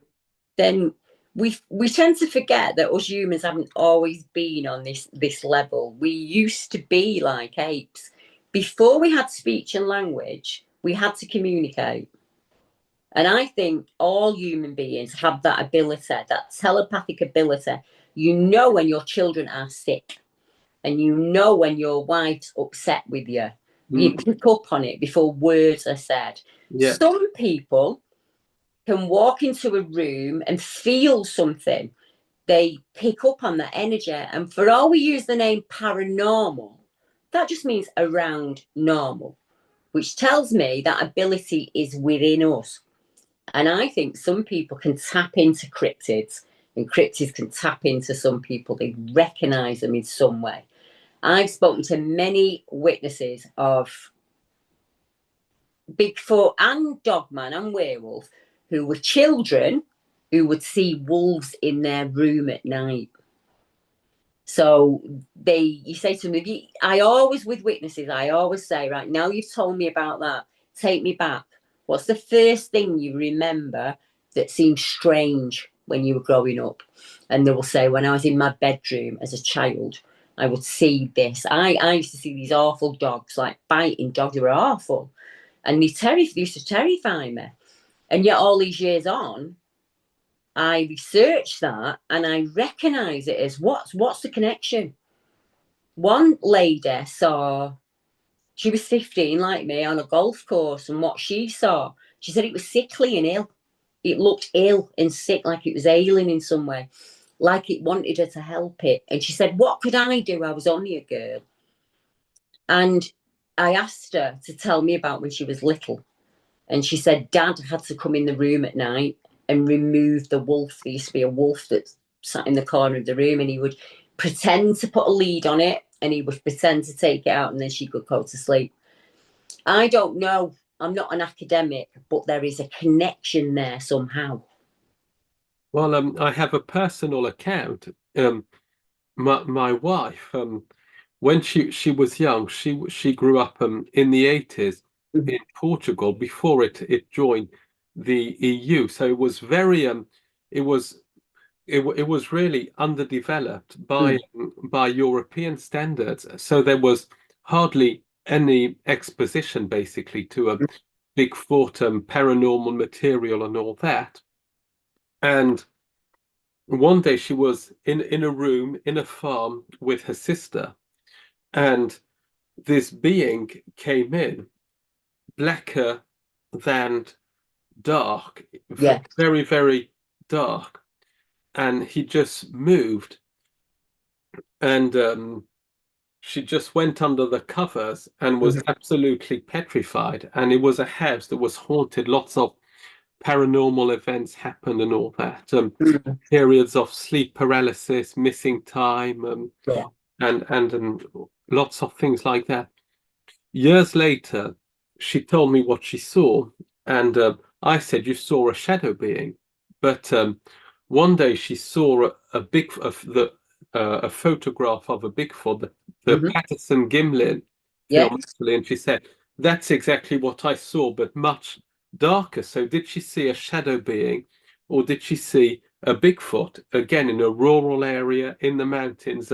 then we tend to forget that us humans haven't always been on this level. We used to be like apes. Before we had speech and language, we had to communicate. And I think all human beings have that ability, that telepathic ability. You know when your children are sick, and you know when your wife's upset with you. You pick up on it before words are said. Yeah. Some people can walk into a room and feel something. They pick up on that energy. And for all we use the name paranormal, that just means around normal, which tells me that ability is within us. And I think some people can tap into cryptids, and cryptids can tap into some people. They recognize them in some way. I've spoken to many witnesses of Bigfoot and Dogman and werewolf who were children who would see wolves in their room at night. So you say to me, I always, with witnesses, I always say, right, now you've told me about that, take me back. What's the first thing you remember that seemed strange when you were growing up? And they will say, when I was in my bedroom as a child, I would see this. I used to see these awful dogs, like biting dogs. They were awful. And they used to terrify me. And yet all these years on, I researched that and I recognise it as what's the connection? One lady saw, she was 15 like me, on a golf course, and what she saw, she said it was sickly and ill. It looked ill and sick, like it was ailing in some way, like it wanted her to help it. And she said, what could I do? I was only a girl. And I asked her to tell me about when she was little. And she said, Dad had to come in the room at night and remove the wolf. There used to be a wolf that sat in the corner of the room, and he would pretend to put a lead on it, and he would pretend to take it out, and then she could go to sleep. I don't know. I'm not an academic, but there is a connection there somehow. Well, I have a personal account. My wife, when she was young, she grew up in the 80s in Portugal before it joined the EU. So it was very it was it was really underdeveloped by European standards. So there was hardly any exposition basically to a Bigfoot paranormal material and all that. And one day she was in a room in a farm with her sister, and this being came in, blacker than dark, Yeah. very, very dark, and he just moved, and she just went under the covers and was absolutely petrified. And it was a house that was haunted. Lots of paranormal events happened and all that. Periods of sleep paralysis, missing time, Yeah. and lots of things like that. Years later, she told me what she saw, and I said, "You saw a shadow being." But one day she saw a photograph of a Bigfoot, the Patterson Gimlin Yeah. film, actually, and she said, "That's exactly what I saw, but much darker." So, did she see a shadow being, or did she see a Bigfoot again in a rural area in the mountains?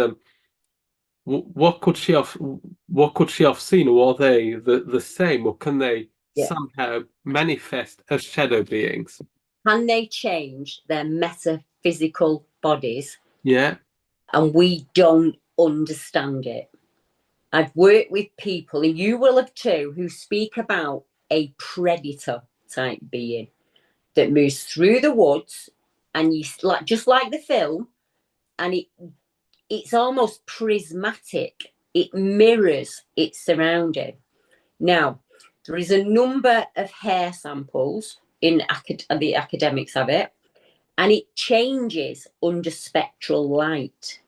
What could she have seen, or are they the same, or can they Yeah. somehow manifest as shadow beings? Can they change their metaphysical bodies? Yeah. And we don't understand it. I've worked with people, and you will have too, who speak about a predator type being that moves through the woods, and you like, just like the film, and it's almost prismatic. It mirrors its surrounding. Now, there is a number of hair samples in the academics have it, and it changes under spectral light.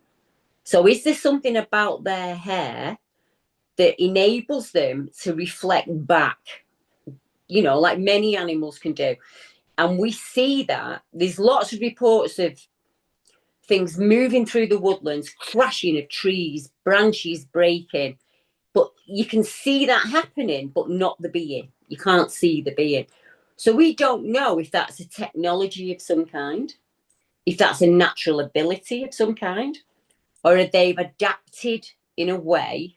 So, is there something about their hair that enables them to reflect back, like many animals can do? And we see that there's lots of reports of things moving through the woodlands, crashing of trees, branches breaking. But you can see that happening, but not the being. You can't see the being. So we don't know if that's a technology of some kind, if that's a natural ability of some kind, or if they've adapted in a way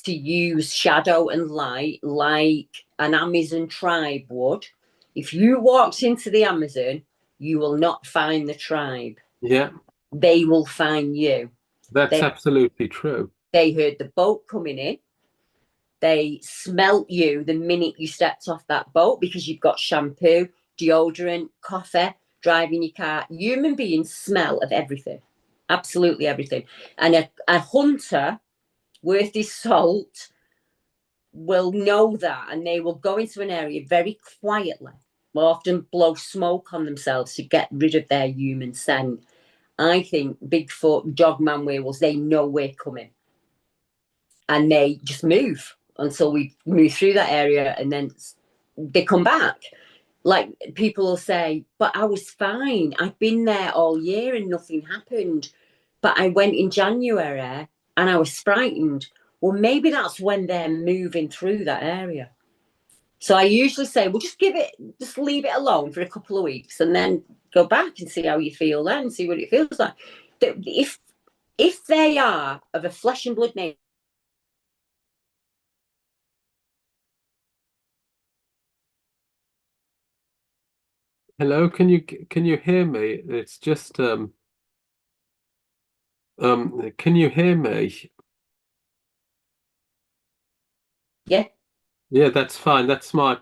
to use shadow and light like an Amazon tribe would. If you walked into the Amazon, you will not find the tribe. Yeah, They will find you. that's They, absolutely true. they heard the boat coming in. They smelt you the minute you stepped off that boat because you've got shampoo, deodorant, coffee, driving your car. Human beings smell of everything, absolutely everything. And a hunter worth his salt will know that, and they will go into an area very quietly, will often blow smoke on themselves to get rid of their human scent. I think Bigfoot, dogman, werewolves, they know we're coming, and they just move until we move through that area, and then they come back. Like people will say, but I was fine. I've been there all year and nothing happened. But I went in January and I was frightened. Well, maybe that's when they're moving through that area. So I usually say, well, just leave it alone for a couple of weeks and then go back and see how you feel then, see what it feels like. If they are of a flesh and blood nature, Hello, can you hear me? It's just can you hear me? yeah, Yeah, that's fine. That's my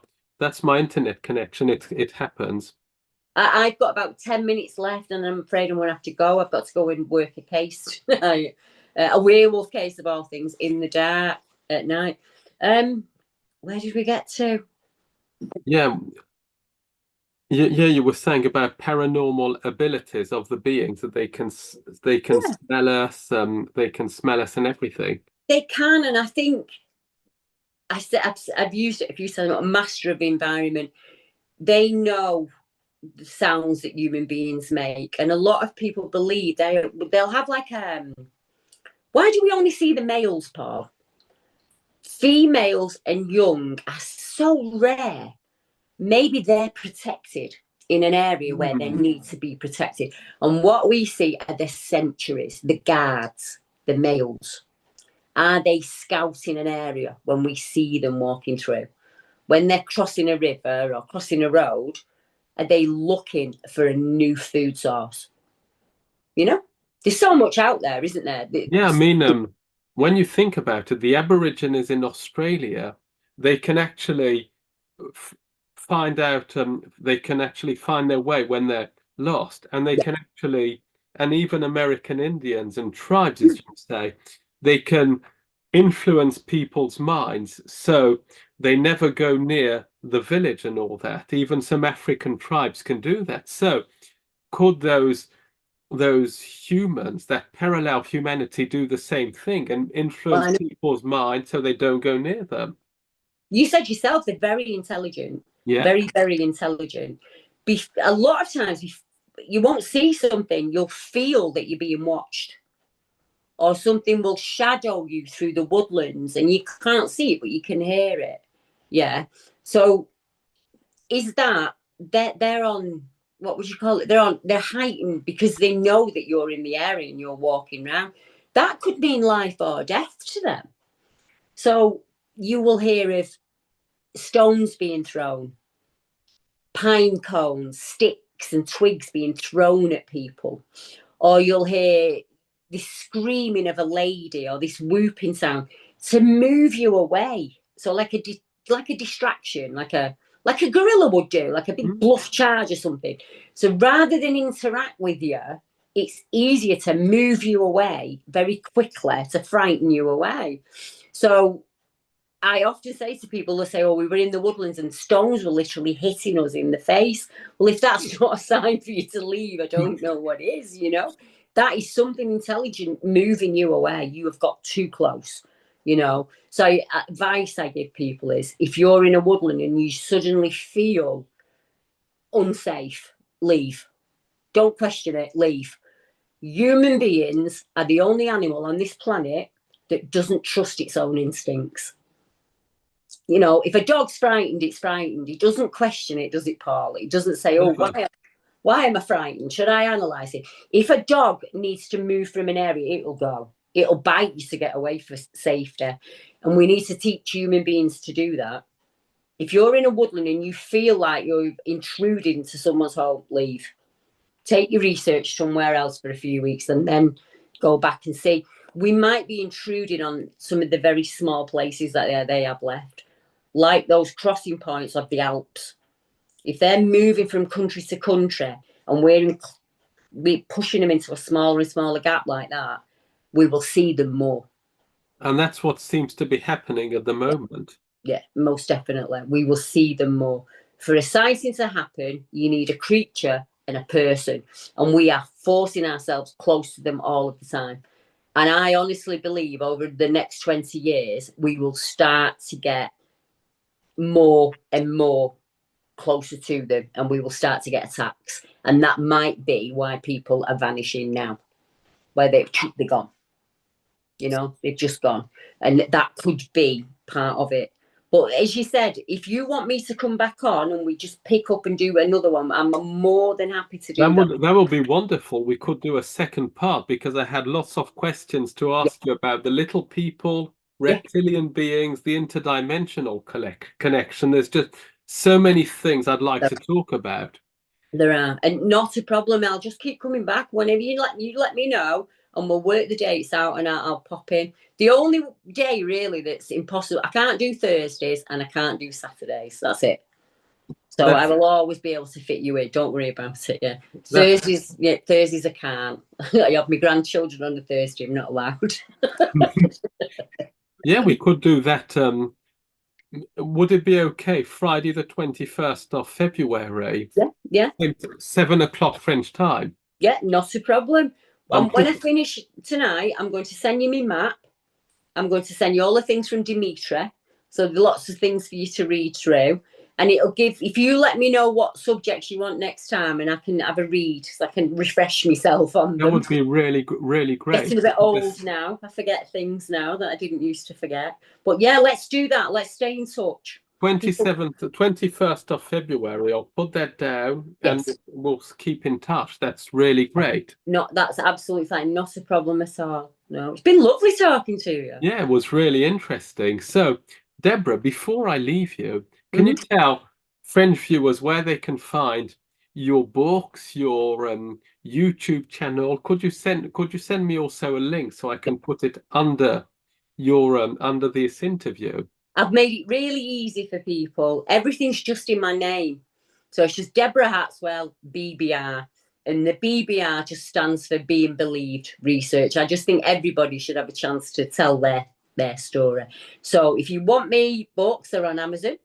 internet connection. It happens. I've got about 10 minutes left and I'm afraid I'm going to have to go. I've got to go and work a case, a werewolf case of all things, in the dark at night. Where did we get to? Yeah, yeah, you were saying about paranormal abilities of the beings that they can Yeah, smell us, they can smell us and everything. they can, and I think I've used it a few times. I'm a master of the environment. They know the sounds that human beings make, and a lot of people believe they'll have like why do we only see the males, Paul? Females and young are so rare. Maybe they're protected in an area where they need to be protected. And what we see are the sentries, the guards, the males. Are they scouting an area when we see them walking through? When they're crossing a river or crossing a road, are they looking for a new food source? You know, there's so much out there, isn't there? Yeah, I mean, when you think about it, the Aborigines in Australia, they can actually f find out, they can actually find their way when they're lost, and they Yeah. can actually, and even American Indians and tribes, as you say, they can influence people's minds, so they never go near the village and all that. Even some African tribes can do that. So, could those humans that parallel humanity do the same thing and influence Well, people's minds so they don't go near them? you said yourself they're very intelligent, Yeah. very, very intelligent. A lot of times you won't see something, you'll feel that you're being watched, or something will shadow you through the woodlands and you can't see it, but you can hear it. Yeah. So is that they're on, what would you call it? They're heightened because they know that you're in the area and you're walking around. That could mean life or death to them. So you will hear of stones being thrown, pine cones, sticks and twigs being thrown at people, or you'll hear this screaming of a lady or this whooping sound to move you away. So like a distraction, like a gorilla would do, like a big Mm. bluff charge or something. So rather than interact with you, it's easier to move you away very quickly to frighten you away. So I often say to people, they say, oh, we were in the woodlands and stones were literally hitting us in the face. Well, if that's not a sign for you to leave, I don't know what is, you know? That is something intelligent moving you away. You have got too close, you know? So advice I give people is if you're in a woodland and you suddenly feel unsafe, leave. Don't question it, leave. human beings are the only animal on this planet that doesn't trust its own instincts. You know, if a dog's frightened, it's frightened. It doesn't question it, does it, Paul? It doesn't say, oh, why am I frightened? Should I analyse it? If a dog needs to move from an area, it'll go. It'll bite you to get away for safety. And we need to teach human beings to do that. If you're in a woodland and you feel like you're intruding into someone's home, leave. Take your research somewhere else for a few weeks and then go back and see. We might be intruding on some of the very small places that they have left, like those crossing points of the Alps. If they're moving from country to country and we're pushing them into a smaller and smaller gap like that, we will see them more. And that's what seems to be happening at the moment. Yeah, most definitely. We will see them more. For a sighting to happen, you need a creature and a person. And we are forcing ourselves close to them all of the time. And I honestly believe over the next 20 years, we will start to get more and more closer to them, and we will start to get attacks. And that might be why people are vanishing now, where they're gone. You know, they've just gone. And that could be part of it. But as you said, if you want me to come back on and we just pick up and do another one, I'm more than happy to do that. That would be wonderful. We could do a second part because I had lots of questions to ask you about the little people, reptilian beings, the interdimensional connection. There's just so many things I'd like to talk about. There are, and not a problem. I'll just keep coming back whenever you let me know, and we'll work the dates out, and I'll pop in. The only day really that's impossible, I can't do Thursdays and I can't do Saturdays. That's it. So I will always be able to fit you in. Don't worry about it. Yeah, Thursdays I can't. I have my grandchildren on the Thursday. I'm not allowed. Yeah, we could do that. Would it be okay? Friday the 21st of February. Yeah. 7 o'clock French time. Yeah, not a problem. And when I finish tonight, I'm going to send you my map. I'm going to send you all the things from Dimitri. So there's lots of things for you to read through. And it'll give, if you let me know what subjects you want next time, and I can have a read, so I can refresh myself on them. That would be really, really great. Getting a bit old now. I forget things now that I didn't used to forget. But yeah, let's do that. Let's stay in touch. 21st of February. I'll put that down and we'll keep in touch. That's really great. That's absolutely fine. Not a problem at all. No, it's been lovely talking to you. Yeah, it was really interesting. So, Deborah, before I leave you, can you tell French viewers where they can find your books, your YouTube channel? Could you send me also a link so I can put it under your under this interview? I've made it really easy for people. Everything's just in my name. So it's just Deborah Hatswell, BBR. And the BBR just stands for Being Believed Research. I just think everybody should have a chance to tell their story. So if you want me books, they're on Amazon.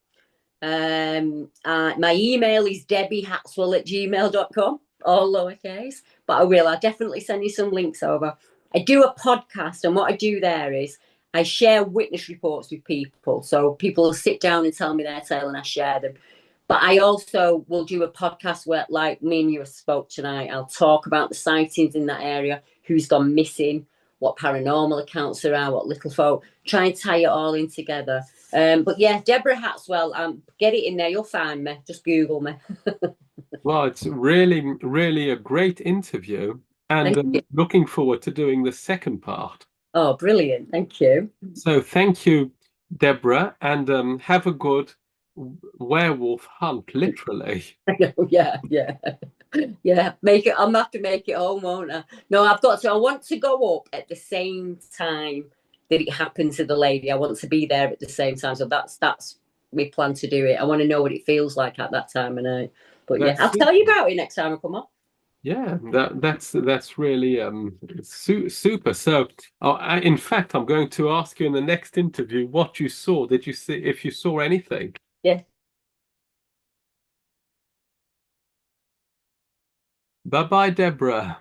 My email is debbiehatswell@gmail.com, all lowercase. But I'll definitely send you some links over. I do a podcast, and what I do there is I share witness reports with people. So people will sit down and tell me their tale, and I share them. But I also will do a podcast where, like me and you spoke tonight, I'll talk about the sightings in that area, who's gone missing, what paranormal accounts there are, what little folk, try and tie it all in together. But yeah, Deborah Hatswell, get it in there, you'll find me. Just Google me. Well, it's really, really a great interview, and looking forward to doing the second part. Oh, brilliant. Thank you. So thank you, Deborah, and have a good werewolf hunt, literally. Yeah. Make it. I'm gonna have to make it home, won't I? No, I want to go up at the same time that it happened to the lady. I want to be there at the same time. So that's we plan to do it. I want to know what it feels like at that time of night. But yeah, I'll tell you about it next time I come up. Yeah, that's really super. So, in fact, I'm going to ask you in the next interview what you saw. Did you see if you saw anything? Yeah. Bye-bye, Deborah.